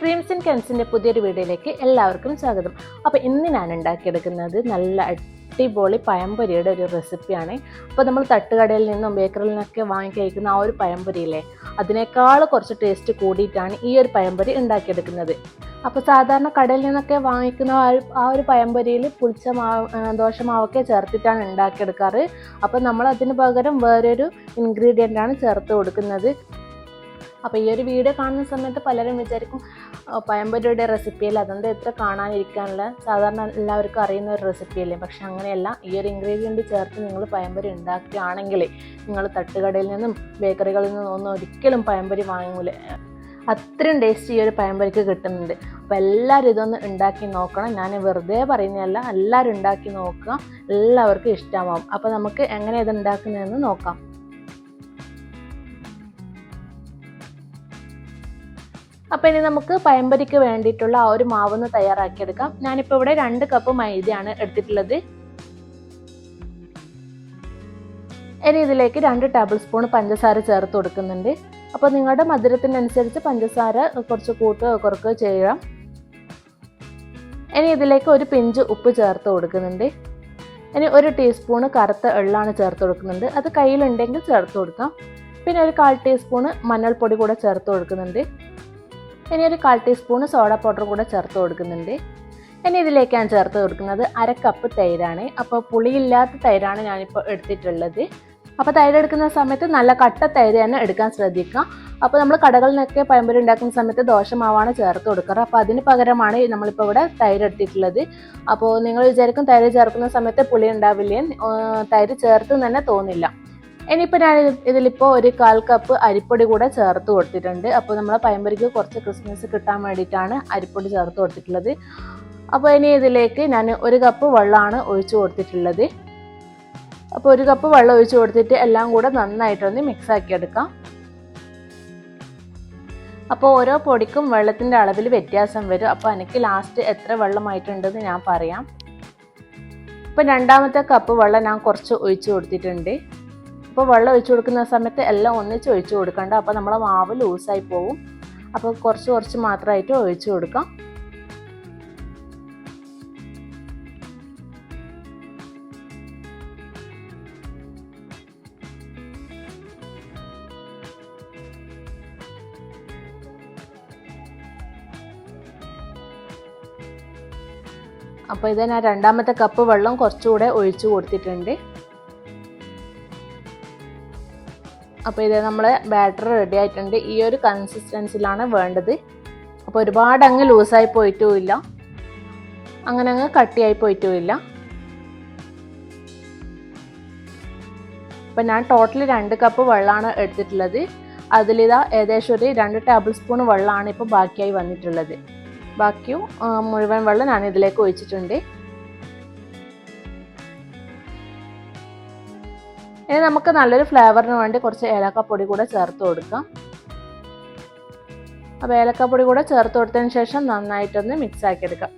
Dreams and കെൻസിൻ്റെ പുതിയൊരു വീഡിയോയിലേക്ക് എല്ലാവർക്കും സ്വാഗതം. അപ്പോൾ ഇന്ന് ഞാൻ ഉണ്ടാക്കിയെടുക്കുന്നത് നല്ല അടിപൊളി പഴംപൊരിയുടെ ഒരു റെസിപ്പിയാണ്. അപ്പോൾ നമ്മൾ തട്ടുകടയിൽ നിന്നും ബേക്കറിയിൽ നിന്നൊക്കെ വാങ്ങി കഴിക്കുന്ന ആ ഒരു പഴംപൊരിയില്ലേ, അതിനേക്കാൾ കുറച്ച് ടേസ്റ്റ് കൂടിയിട്ടാണ് ഈ ഒരു പഴംപൊരി ഉണ്ടാക്കിയെടുക്കുന്നത്. അപ്പോൾ സാധാരണ കടയിൽ നിന്നൊക്കെ വാങ്ങിക്കുന്ന ആ ഒരു പഴംപൊരിയിൽ പുളിച്ച മാവ് ദോശമാവൊക്കെ ചേർത്തിട്ടാണ് ഉണ്ടാക്കിയെടുക്കാറ്. അപ്പോൾ നമ്മൾ അതിന് പകരം വേറൊരു ഇൻഗ്രീഡിയൻ്റാണ് ചേർത്ത് കൊടുക്കുന്നത്. അപ്പോൾ ഈ ഒരു വീഡിയോ കാണുന്ന സമയത്ത് പലരും വിചാരിക്കും പഴംപൊരിയുടെ റെസിപ്പിയല്ല, അതെന്താ ഇത്ര കാണാനിരിക്കാനുള്ള, സാധാരണ എല്ലാവർക്കും അറിയുന്ന ഒരു റെസിപ്പിയല്ലേ. പക്ഷെ അങ്ങനെയല്ല, ഈ ഒരു ഇൻഗ്രീഡിയൻറ്റ് ചേർത്ത് നിങ്ങൾ പഴംപൊരി ഉണ്ടാക്കുകയാണെങ്കിൽ നിങ്ങൾ തട്ടുകടയിൽ നിന്നും ബേക്കറികളിൽ നിന്നും ഒന്നും ഒരിക്കലും പഴംപൊരി വാങ്ങൂല. അത്രയും ടേസ്റ്റ് ഈ ഒരു പഴംപൊരിക്ക് കിട്ടുന്നുണ്ട്. അപ്പോൾ എല്ലാവരും ഇതൊന്ന് ഉണ്ടാക്കി നോക്കണം. ഞാൻ വെറുതെ പറയുന്നതല്ല, എല്ലാവരും ഉണ്ടാക്കി നോക്കുക, എല്ലാവർക്കും ഇഷ്ടമാവും. അപ്പോൾ നമുക്ക് എങ്ങനെ ഇത് ഉണ്ടാക്കുന്നതെന്ന് നോക്കാം. അപ്പോൾ ഇനി നമുക്ക് പഴംപൊരിക്ക് വേണ്ടിയിട്ടുള്ള ആ ഒരു മാവൊന്ന് തയ്യാറാക്കിയെടുക്കാം. ഞാനിപ്പോൾ ഇവിടെ 2 കപ്പ് മൈദയാണ് എടുത്തിട്ടുള്ളത്. ഇനി ഇതിലേക്ക് 2 ടേബിൾ സ്പൂൺ പഞ്ചസാര ചേർത്ത് കൊടുക്കുന്നുണ്ട്. അപ്പോൾ നിങ്ങളുടെ മധുരത്തിനനുസരിച്ച് പഞ്ചസാര കുറച്ച് കൂട്ടുകയോ കുറക്കുകയോ ചെയ്യാം. ഇനി ഇതിലേക്ക് ഒരു പിഞ്ച് ഉപ്പ് ചേർത്ത് കൊടുക്കുന്നുണ്ട്. ഇനി 1 ടീസ്പൂണ് കറുത്ത എള്ളാണ് ചേർത്ത് കൊടുക്കുന്നുണ്ട്. അത് കയ്യിലുണ്ടെങ്കിൽ ചേർത്ത് കൊടുക്കാം. പിന്നെ ഒരു 1/4 ടീസ്പൂണ് മഞ്ഞൾപ്പൊടി കൂടെ ചേർത്ത് കൊടുക്കുന്നുണ്ട്. ഇനി ഒരു 1/4 ടീസ്പൂണ് സോഡ പൗഡർ കൂടെ ചേർത്ത് കൊടുക്കുന്നുണ്ട്. ഇനി ഇതിലേക്ക് ഞാൻ ചേർത്ത് കൊടുക്കുന്നത് 1/2 കപ്പ് തൈരാണ്. അപ്പോൾ പുളിയില്ലാത്ത തൈരാണ് ഞാനിപ്പോൾ എടുത്തിട്ടുള്ളത്. അപ്പോൾ തൈര് എടുക്കുന്ന സമയത്ത് നല്ല കട്ട തൈര് തന്നെ എടുക്കാൻ ശ്രദ്ധിക്കുക. അപ്പോൾ നമ്മൾ കടകളിൽ നിന്നൊക്കെ പഴംപൊരി ഉണ്ടാക്കുന്ന സമയത്ത് ദോശമാവാണ് ചേർത്ത് കൊടുക്കാറ്. അപ്പോൾ അതിന് പകരമാണ് നമ്മളിപ്പോൾ ഇവിടെ തൈര് എടുത്തിട്ടുള്ളത്. അപ്പോൾ നിങ്ങൾ വിചാരിക്കും തൈര് ചേർക്കുന്ന സമയത്ത് പുളി ഉണ്ടാവില്ലേ, തൈര് ചേർത്ത് തന്നെ തോന്നില്ല. ഇനിയിപ്പോൾ ഞാൻ ഇതിലിപ്പോൾ ഒരു 1/4 കപ്പ് അരിപ്പൊടി കൂടെ ചേർത്ത് കൊടുത്തിട്ടുണ്ട്. അപ്പോൾ നമ്മളെ പഴംപൊരിക്ക് കുറച്ച് ക്രിസ്മസ് കിട്ടാൻ വേണ്ടിയിട്ടാണ് അരിപ്പൊടി ചേർത്ത് കൊടുത്തിട്ടുള്ളത്. അപ്പോൾ ഇനി ഇതിലേക്ക് ഞാൻ 1 കപ്പ് വെള്ളമാണ് ഒഴിച്ചു കൊടുത്തിട്ടുള്ളത്. അപ്പോൾ 1 കപ്പ് വെള്ളം ഒഴിച്ചു കൊടുത്തിട്ട് എല്ലാം കൂടെ നന്നായിട്ടൊന്ന് മിക്സ് ആക്കി എടുക്കാം. അപ്പോൾ ഓരോ പൊടിക്കും വെള്ളത്തിൻ്റെ അളവിൽ വ്യത്യാസം വരും. അപ്പോൾ എനിക്ക് ലാസ്റ്റ് എത്ര വെള്ളമായിട്ടുണ്ടെന്ന് ഞാൻ പറയാം. ഇപ്പോൾ 2ാമത്തെ കപ്പ് വെള്ളം ഞാൻ കുറച്ച് ഒഴിച്ചു കൊടുത്തിട്ടുണ്ട്. അപ്പോൾ വെള്ളം ഒഴിച്ചു കൊടുക്കുന്ന സമയത്ത് എല്ലാം ഒന്നിച്ച് ഒഴിച്ചു കൊടുക്കണ്ട, അപ്പോൾ നമ്മളെ മാവ് ലൂസായി പോകും. അപ്പോൾ കുറച്ച് മാത്രമായിട്ട് ഒഴിച്ചു കൊടുക്കാം. അപ്പോൾ ഇത് ഞാൻ 2ാമത്തെ കപ്പ് വെള്ളം കുറച്ചുകൂടെ ഒഴിച്ചു കൊടുത്തിട്ടുണ്ട്. അപ്പോൾ ഇത് നമ്മളെ ബാറ്റർ റെഡി ആയിട്ടുണ്ട്. ഈ ഒരു കൺസിസ്റ്റൻസിലാണ് വേണ്ടത്. അപ്പോൾ ഒരുപാട് അങ്ങ് ലൂസായി പോയിട്ടുമില്ല, അങ്ങനെ അങ്ങ് കട്ടിയായി പോയിട്ടുമില്ല. അപ്പോൾ ഞാൻ ടോട്ടൽ 2 കപ്പ് വെള്ളമാണ് എടുത്തിട്ടുള്ളത്. അതിലിതാ ഏകദേശം ഒരു 2 ടേബിൾ സ്പൂൺ വെള്ളമാണ് ഇപ്പോൾ ബാക്കിയായി വന്നിട്ടുള്ളത്. ബാക്കിയും മുഴുവൻ വെള്ളം ഞാൻ ഇതിലേക്ക് ഒഴിച്ചിട്ടുണ്ട്. ഇനി നമുക്ക് നല്ലൊരു ഫ്ലേവറിന് വേണ്ടി കുറച്ച് ഏലക്കപ്പൊടി കൂടെ ചേർത്ത് കൊടുക്കാം. അപ്പോൾ ഏലക്കപ്പൊടി കൂടെ ചേർത്ത് കൊടുത്തതിന് ശേഷം നന്നായിട്ടൊന്ന് മിക്സ് ആക്കി എടുക്കാം.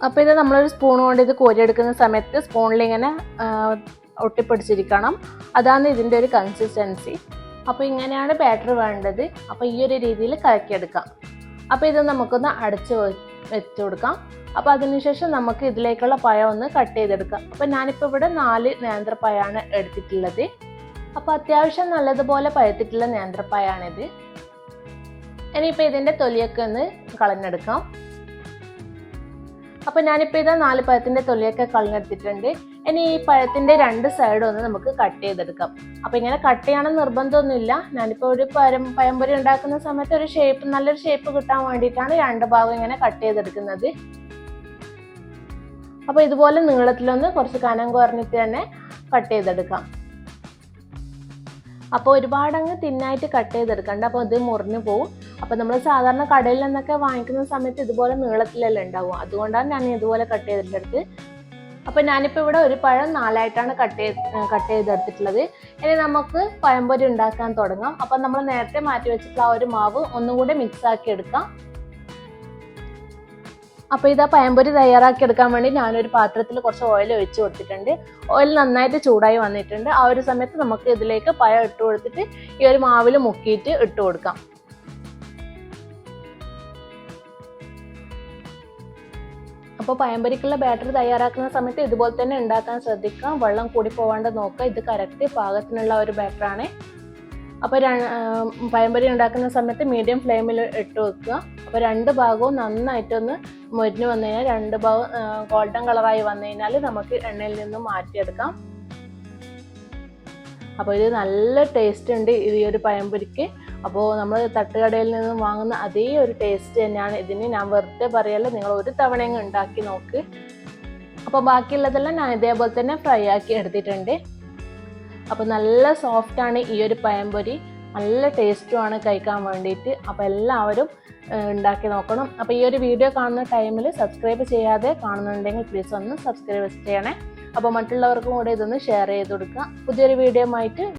അപ്പോൾ ഇത് നമ്മളൊരു സ്പൂൺ കൊണ്ട് ഇത് കോരിയെടുക്കുന്ന സമയത്ത് സ്പൂണിൽ ഇങ്ങനെ ഒട്ടിപ്പിടിച്ചിരിക്കണം. അതാണ് ഇതിൻ്റെ ഒരു കൺസിസ്റ്റൻസി. അപ്പോൾ ഇങ്ങനെയാണ് ബാറ്റർ വേണ്ടത്. അപ്പോൾ ഈ ഒരു രീതിയിൽ കലക്കിയെടുക്കാം. അപ്പോൾ ഇത് നമുക്കൊന്ന് അടച്ച് വെച്ച് കൊടുക്കാം. അപ്പോൾ അതിനുശേഷം നമുക്ക് ഇതിലേക്കുള്ള പഴം ഒന്ന് കട്ട് ചെയ്തെടുക്കാം. അപ്പോൾ ഞാനിപ്പോൾ ഇവിടെ 4 നേന്ത്രപ്പഴമാണ് എടുത്തിട്ടുള്ളത്. അപ്പോൾ അത്യാവശ്യം നല്ലതുപോലെ പഴുത്തിട്ടുള്ള നേന്ത്രപ്പഴമാണിത്. ഇനിയിപ്പോൾ ഇതിൻ്റെ തൊലിയൊക്കെ ഒന്ന് കളഞ്ഞെടുക്കാം. അപ്പോൾ ഞാനിപ്പോൾ ഇത് 4 പഴത്തിൻ്റെ തൊലിയൊക്കെ കളഞ്ഞെടുത്തിട്ടുണ്ട്. ഇനി ഈ പഴത്തിൻ്റെ 2 സൈഡും ഒന്ന് നമുക്ക് കട്ട് ചെയ്തെടുക്കാം. അപ്പോൾ ഇങ്ങനെ കട്ട് ചെയ്യണം നിർബന്ധമൊന്നുമില്ല. ഞാനിപ്പോൾ ഒരു പഴംപൊരി ഉണ്ടാക്കുന്ന സമയത്ത് ഒരു നല്ലൊരു ഷേപ്പ് കിട്ടാൻ വേണ്ടിയിട്ടാണ് 2 ഭാഗം ഇങ്ങനെ കട്ട് ചെയ്തെടുക്കുന്നത്. അപ്പോൾ ഇതുപോലെ നീളത്തിലൊന്ന് കുറച്ച് കനം കുറഞ്ഞിട്ട് തന്നെ കട്ട് ചെയ്തെടുക്കാം. അപ്പോൾ ഒരുപാടങ്ങ് തിന്നായിട്ട് കട്ട് ചെയ്തെടുക്കണ്ട, അപ്പോൾ ഇത് മുറിഞ്ഞു പോകും. അപ്പോൾ നമ്മൾ സാധാരണ കടയിൽ നിന്നൊക്കെ വാങ്ങിക്കുന്ന സമയത്ത് ഇതുപോലെ നീളത്തിലല്ല ഉണ്ടാവും. അതുകൊണ്ടാണ് ഞാൻ ഇതുപോലെ കട്ട് ചെയ്തെടുത്തത്. അപ്പോൾ ഞാനിപ്പോൾ ഇവിടെ ഒരു പഴം 4ആയിട്ടാണ് കട്ട് ചെയ്തെടുത്തിട്ടുള്ളത്. ഇനി നമുക്ക് പഴംപൊരി ഉണ്ടാക്കാൻ തുടങ്ങാം. അപ്പോൾ നമ്മൾ നേരത്തെ മാറ്റി വെച്ചിട്ടുള്ള ആ ഒരു മാവ് ഒന്നും കൂടെ മിക്സ് ആക്കി എടുക്കാം. അപ്പോൾ ഇതാ പഴംപൊരി തയ്യാറാക്കി എടുക്കാൻ വേണ്ടി ഞാനൊരു പാത്രത്തിൽ കുറച്ച് ഓയിൽ ഒഴിച്ച് കൊടുത്തിട്ടുണ്ട്. ഓയിൽ നന്നായിട്ട് ചൂടായി വന്നിട്ടുണ്ട്. ആ ഒരു സമയത്ത് നമുക്ക് ഇതിലേക്ക് പഴം ഇട്ട് കൊടുത്തിട്ട് ഈ ഒരു മാവിൽ മുക്കിയിട്ട് ഇട്ട് കൊടുക്കാം. അപ്പോൾ പഴംപൊരിക്കുള്ള ബാറ്റർ തയ്യാറാക്കുന്ന സമയത്ത് ഇതുപോലെ തന്നെ ഉണ്ടാക്കാൻ ശ്രദ്ധിക്കാം. വെള്ളം കൂടി പോകാണ്ട് നോക്കുക. ഇത് കറക്റ്റ് പാകത്തിനുള്ള ഒരു ബാറ്ററാണ്. അപ്പോൾ പഴംപൊരി ഉണ്ടാക്കുന്ന സമയത്ത് മീഡിയം ഫ്ലെയിമിൽ ഇട്ട് വെക്കുക. അപ്പോൾ രണ്ട് ഭാഗവും നന്നായിട്ടൊന്ന് മൊരിഞ്ഞ് വന്നു കഴിഞ്ഞാൽ, രണ്ട് ഭാഗവും ഗോൾഡൻ കളറായി വന്നു കഴിഞ്ഞാൽ നമുക്ക് എണ്ണയിൽ നിന്നും മാറ്റിയെടുക്കാം. അപ്പോൾ ഇത് നല്ല ടേസ്റ്റ് ഉണ്ട് ഈ ഒരു പഴംപൊരിക്ക്. അപ്പോൾ നമ്മൾ തട്ടുകടയിൽ നിന്നും വാങ്ങുന്ന അതേ ഒരു ടേസ്റ്റ് തന്നെയാണ് ഇതിന്. ഞാൻ വെറുതെ പറയല്ല, നിങ്ങൾ ഒരു തവണയെങ്കിലും ഉണ്ടാക്കി നോക്ക്. അപ്പോൾ ബാക്കിയുള്ളതെല്ലാം ഞാൻ ഇതേപോലെ തന്നെ ഫ്രൈ ആക്കി എടുത്തിട്ടുണ്ട്. അപ്പോൾ നല്ല സോഫ്റ്റാണ് ഈ ഒരു പഴംപൊരി, നല്ല ടേസ്റ്റുമാണ് കഴിക്കാൻ വേണ്ടിയിട്ട്. അപ്പോൾ എല്ലാവരും ഉണ്ടാക്കി നോക്കണം. അപ്പോൾ ഈ ഒരു വീഡിയോ കാണുന്ന ടൈമിൽ സബ്സ്ക്രൈബ് ചെയ്യാതെ കാണുന്നുണ്ടെങ്കിൽ പ്ലീസ് ഒന്ന് സബ്സ്ക്രൈബ് ചെയ്യണേ. അപ്പോൾ മറ്റുള്ളവർക്കും കൂടെ ഇതൊന്ന് ഷെയർ ചെയ്ത് കൊടുക്കുക. പുതിയൊരു വീഡിയോ ആയിട്ട്